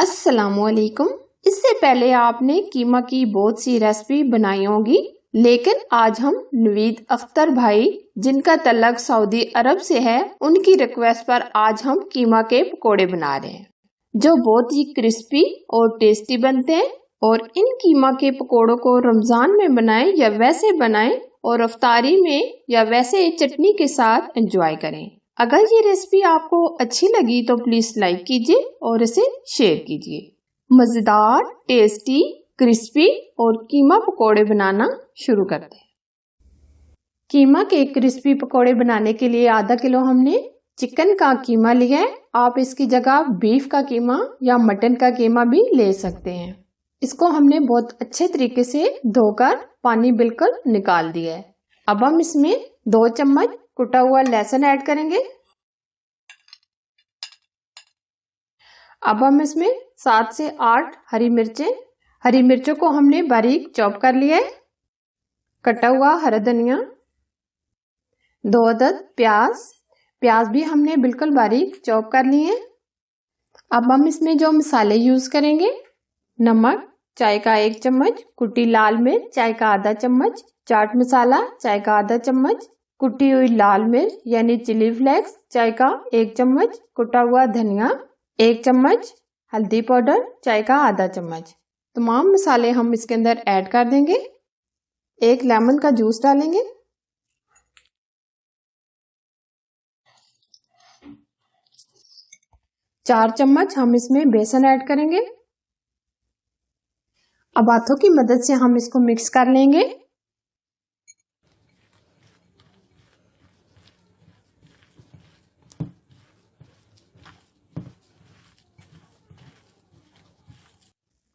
अस्सलामुअलैकुम। इससे पहले आपने कीमा की बहुत सी रेसिपी बनाई होगी, लेकिन आज हम नवीद अख्तर भाई जिनका तल्लक सऊदी अरब से है, उनकी रिक्वेस्ट पर आज हम कीमा के पकोड़े बना रहे हैं जो बहुत ही क्रिस्पी और टेस्टी बनते हैं। और इन कीमा के पकोड़ों को रमजान में बनाएं या वैसे बनाएं और अफ्तारी में या वैसे चटनी के साथ एंजॉय करें। अगर ये रेसिपी आपको अच्छी लगी तो प्लीज लाइक कीजिए और इसे शेयर कीजिए। मजेदार, टेस्टी, क्रिस्पी और कीमा पकोड़े बनाना शुरू करते हैं। कीमा के क्रिस्पी पकोड़े बनाने के लिए आधा किलो हमने चिकन का कीमा लिया है। आप इसकी जगह बीफ का कीमा या मटन का कीमा भी ले सकते हैं। इसको हमने बहुत अच्छे तरीके से धोकर पानी बिल्कुल निकाल दिया है। अब हम इसमें 2 चम्मच कुटा हुआ लहसुन ऐड करेंगे। अब हम इसमें 7 से 8 हरी मिर्चों को हमने बारीक चॉप कर लिया है। कटा हुआ हरा धनिया, 2 अदद प्याज भी हमने बिल्कुल बारीक चॉप कर लिए हैं। अब हम इसमें जो मसाले यूज करेंगे, नमक चाय का 1 चम्मच, कुटी लाल मिर्च चाय का आधा चम्मच, चाट मसाला चाय का आधा चम्मच, कुटी हुई लाल मिर्च यानी चिली फ्लेक्स चाय का 1 चम्मच, कुटा हुआ धनिया 1 चम्मच, हल्दी पाउडर चाय का आधा चम्मच। तमाम मसाले हम इसके अंदर ऐड कर देंगे। 1 लेमन का जूस डालेंगे। चार चम्मच हम इसमें बेसन ऐड करेंगे। अब हाथों की मदद से हम इसको मिक्स कर लेंगे।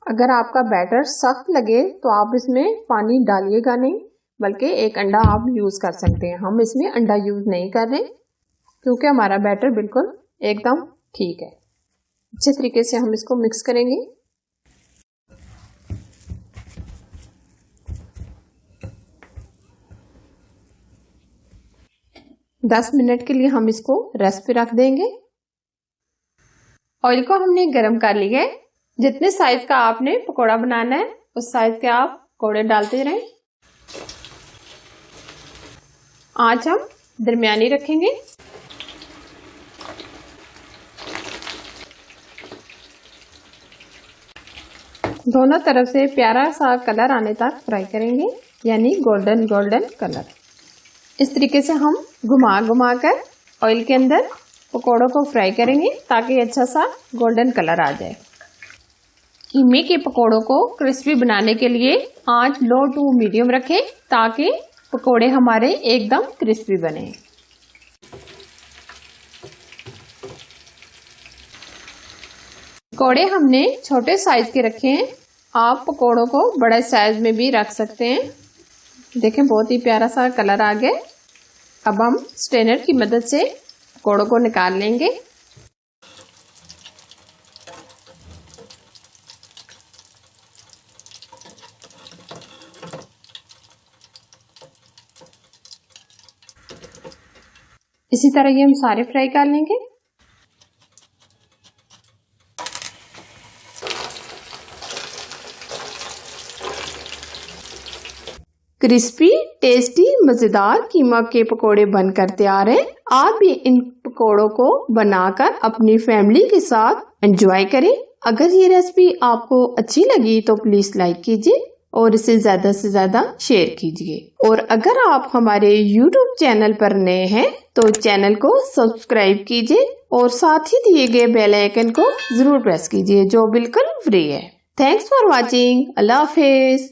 अगर आपका बैटर सख्त लगे तो आप इसमें पानी डालिएगा नहीं, बल्कि 1 अंडा आप यूज कर सकते हैं। हम इसमें अंडा यूज नहीं कर रहे क्योंकि हमारा बैटर बिल्कुल एकदम ठीक है। अच्छे तरीके से हम इसको मिक्स करेंगे। दस मिनट के लिए हम इसको रेस्ट पे रख देंगे। ऑयल को हमने गरम कर लिया है। जितने साइज का आपने पकोड़ा बनाना है उस साइज के आप पकोड़े डालते रहें। आंच हम दरमियानी रखेंगे। दोनों तरफ से प्यारा सा कलर आने तक फ्राई करेंगे, यानी गोल्डन कलर। इस तरीके से हम घुमा कर ऑयल के अंदर पकोड़ों को फ्राई करेंगे ताकि अच्छा सा गोल्डन कलर आ जाए। कीमे के पकोड़ों को क्रिस्पी बनाने के लिए आंच लो टू मीडियम रखें ताकि पकोड़े हमारे एकदम क्रिस्पी बने। पकोड़े हमने छोटे साइज के रखे हैं। आप पकोड़ों को बड़े साइज में भी रख सकते हैं। देखें, बहुत ही प्यारा सा कलर आ गया। अब हम स्ट्रेनर की मदद से पकोड़ों को निकाल लेंगे। इसी तरह ये हम सारे फ्राई कर लेंगे। क्रिस्पी, टेस्टी, मजेदार कीमा के पकोड़े बनकर तैयार हैं। आप भी इन पकोड़ों को बनाकर अपनी फैमिली के साथ एंजॉय करें। अगर ये रेसिपी आपको अच्छी लगी तो प्लीज लाइक कीजिए और इसे ज्यादा से ज्यादा शेयर कीजिए। और अगर आप हमारे YouTube चैनल पर नए हैं तो चैनल को सब्सक्राइब कीजिए और साथ ही दिए गए बेल आइकन को जरूर प्रेस कीजिए जो बिल्कुल फ्री है। Thanks for watching. Allah Hafiz.